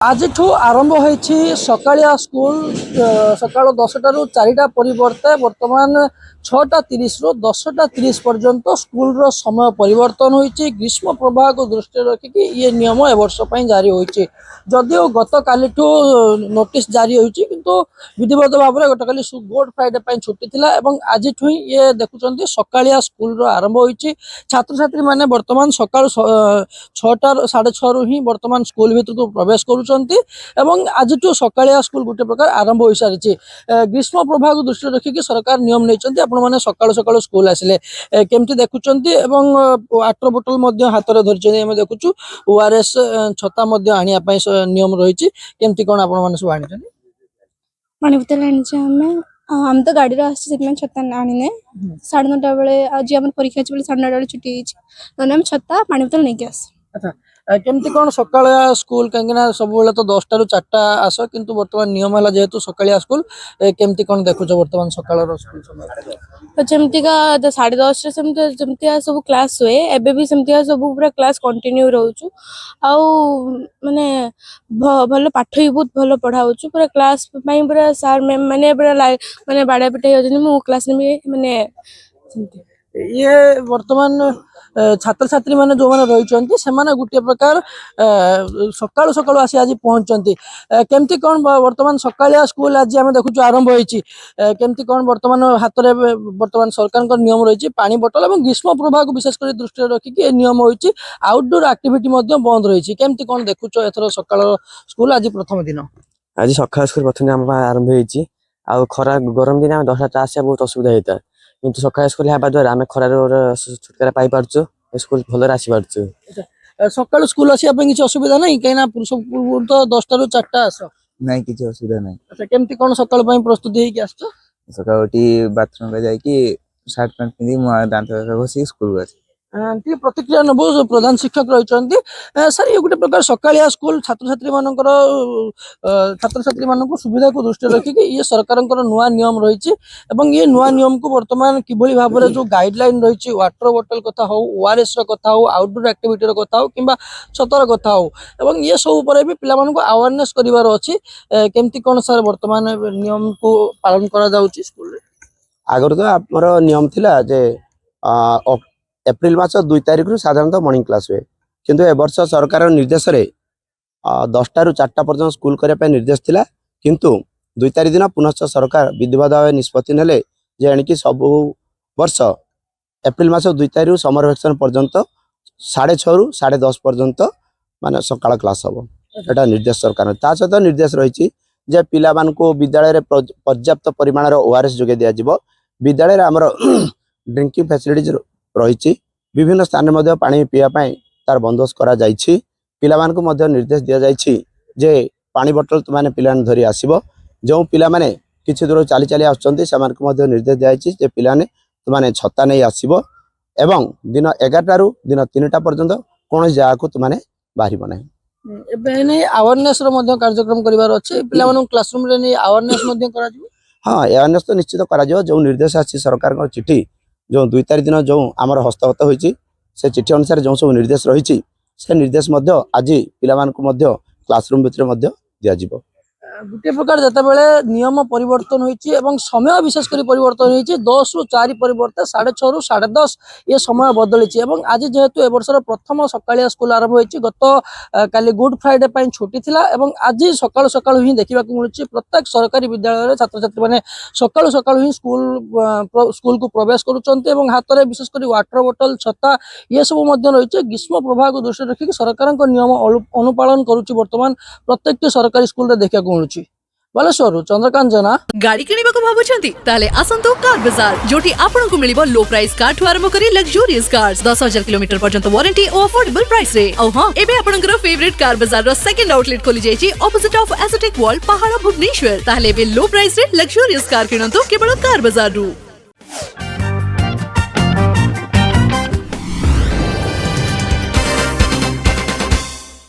आज आरंभ होती सकालिया स्कूल सका 10टा रु 4टा परिवर्ते बर्तमान 6:30 रु 10:30 पर्यंत स्कूल रो समय परिवर्तन होती। ग्रीष्म प्रवाह को दृष्टि रखिकी ये नियम ए वर्ष जारी होती। जदिओ गत काली नोटिस जारी होती किंतु विधिवत भाव में गतकाली गुड फ्राइडे छुट्टी थिला एवं आज ये देखुं सकालिया स्कूल रो आरंभ होती। छात्र छात्री माने बर्तमान सका 6टा 6:30 रु ही बर्तमान स्कूल भीतर को प्रवेश कर आज सकालिया स्कूल गोटे प्रकार आरंभ हो सारी। ग्रीष्म प्रभाव को दृष्टि रखिकी सरकार नियम नहीं आपने सकालू सकालू स्कूल आसिले केमती देखुं वाटर बोतल हाथ में धरी देखुचु ओआरएस छता आने नियम रही केमती कौन आप सब आनी पानी बोतल हम तो गाड़ी छता आने 9:30 बेले आज आम परीक्षा अच्छे 9:30 बेले छुट्टी होती छता पानी बोतल नहीं आस। अच्छा केमती कौन सका स्कूल कहीं सब तो 10टा रु 4टा आस किंतु बर्तमान नियम है जेहेतु सकालिया स्कूल केमती कौन देखुच बर्तमान सकाल स्कूल समय जमतीका 10:30 जमती सब क्लास हुए एबे भी समती सब पूरा क्लास कंटिन्यू रहउछु आउ माने भल पाठ भी बहुत भल पढ़ाउ पूरा क्लास पई पूरा सर मैम माने पूरा माने बाड़ा पिटाई होजनी मो क्लास में माने ये वर्तमान छात्र छात्री माने जो माने रही से गोटे प्रकार सकालू सकालू आसी आज पहुंचती केमती कौन वर्तमान सकालिया स्कूल आज आम देखु आरंभ होती केमती कौन वर्तमान हाथ में वर्तमान सरकार नियम रही पानी बोतल और ग्रीष्म प्रभाव को विशेषकर दृष्टि रखिकी नियम होती आउटडोर एक्टिविटी बंद रही केमती कौन देखुच एथर सकाल स्कूल आज प्रथम दिन आज सकाल स्कूल प्रथम दिन आरंभ होती खरा गरम दिन 10टा आसा बहुत असुविधा होता है किंतु सकाल स्कूल हेबा द्वारा आम खरार छुटकारा पाई पारछु स्कूल भलरे आसी पारछु। सकाल स्कूल आसिया किसी असुविधा नहीं कहीं पुरुष तो 10टा रु 4टा आस नहीं किसी असुविधा नहीं। अच्छा केमती कौन सकाल प्रस्तुति होगी आस सकाल बाथरूम रे जाई शर्ट पैंट पिंधि दांत घसी स्कूल आसी प्रतिक्रिया नबू प्रधान शिक्षक रही सर ये गोटे प्रकार सकालिया स्कूल छात्र छात्री मान सुविधा को दृष्टि रखिकी ये सरकार नुआ नियम रही ये नुआ नियम को वर्तमान किभली भाव में जो गाइडलाइन रही वाटर बोतल कथा हो ओआरएस कथा हो आउटडोर एक्टिविटी कथा हो कि छतर कथा हो ये सब पर भी पिला अवेयरनेस करार अच्छी केमती कौन सर वर्तमान नियम को पालन करा स्कूल आगर तो आमर नियम थिला जे एप्रिल मास 2 तारिख रु साधारणतः मॉर्निंग क्लास हुए किंतु ए वर्ष सरकार निर्देश रे 10टा रु 4टा पर्यंत स्कूल करने निर्देश थिला किंतु 2 तारिख दिन पुनः सरकार विधिवत भाव निष्पत्ति नेले जे एणिकी सब वर्ष एप्रिल मास 2 तारिख समर वैकेशन पर्यंत 6:30 रु 10:30 पर्यंत माने सकाळ क्लास हम एटा निर्देश सरकार ता सहित निर्देश रही जे पिला मान को विद्यालय रे पर्याप्त परिमाण ओआरएस जोगे दिया जिवो विद्यालय रे हमर ड्रिंकिंग फैसिलिटीज रही विभिन्न स्थान में पानी पीवा तार बंदोबस्त करा जाइछि पिला मान को मध्य निर्देश दिया जाइछि जे पानी बोतल माने पिला धरी आसीबो जो पिला माने किछि दूर चली चली आछंती समान को मध्य निर्देश दिया जाइछि जे पिला ने माने छत्ता नहीं आसीबो एवं दिन 11टा रु दिन 3टा पर्यंत कोन जगह को माने बाहरिबो नहीं एबे अवेयरनेस रो मध्य कार्यक्रम करिवार अछि पिला मानु क्लासरूम रे नै अवेयरनेस मध्य करा जिवो। हां अवेयरनेस तो निश्चित करा जिवो जो निर्देश आछि सरकार को चिट्ठी जो 2 तारिख दिन जो आमर हस्तगत होती से चिठी अनुसार जो सब निर्देश रही से निर्देश आज पिला क्लासरूम भितर दिज्व गोटे प्रकार जिते बड़े नियम परिवर्तन होती समय विशेषकर परिवर्तन होती 10 रु 4 परिवर्ते 6:30 रु 10:30 ये समय बदली आज जेहेतु ए वर्षर प्रथम सकालिया स्कूल आरंभ होती गत काली गुड फ्राइडे छुट्टी थिला आज सकाल सकाल ही देखा मिलूँ प्रत्येक सरकारी विद्यालय छात्र छात्री मैंने सकाल सकाल ही स्कूल को प्रवेश करुँच हाथ में विशेषकर वाटर बोतल छता ये सब रही ग्रीष्म प्रभाव को दृष्टि रखिक सरकार नियम अनुपालन करुच्ची बर्तमान प्रत्येक सरकारी स्कूल देखा मिलूँ बालेश्वर चंद्रकांत जना गाड़ी किनिबा को भाबुछंती ताले आसंतो कार बाजार जोटी आपन को मिलिबो लो प्राइस कार ठु आरंभ करी लग्जरियस कार्स 10,000 किलोमीटर पर्यंत वारंटी और अफोर्डेबल प्राइस रे औ हां एबे आपनकर फेवरेट कार बाजार रो सेकंड आउटलेट खोली जायछि ऑपोजिट ऑफ एसोटेक वॉल पहाड़ भुवनेश्वर ताले बे लो प्राइस रे लग्जरियस कार किनंतो केवल कार बाजार रु।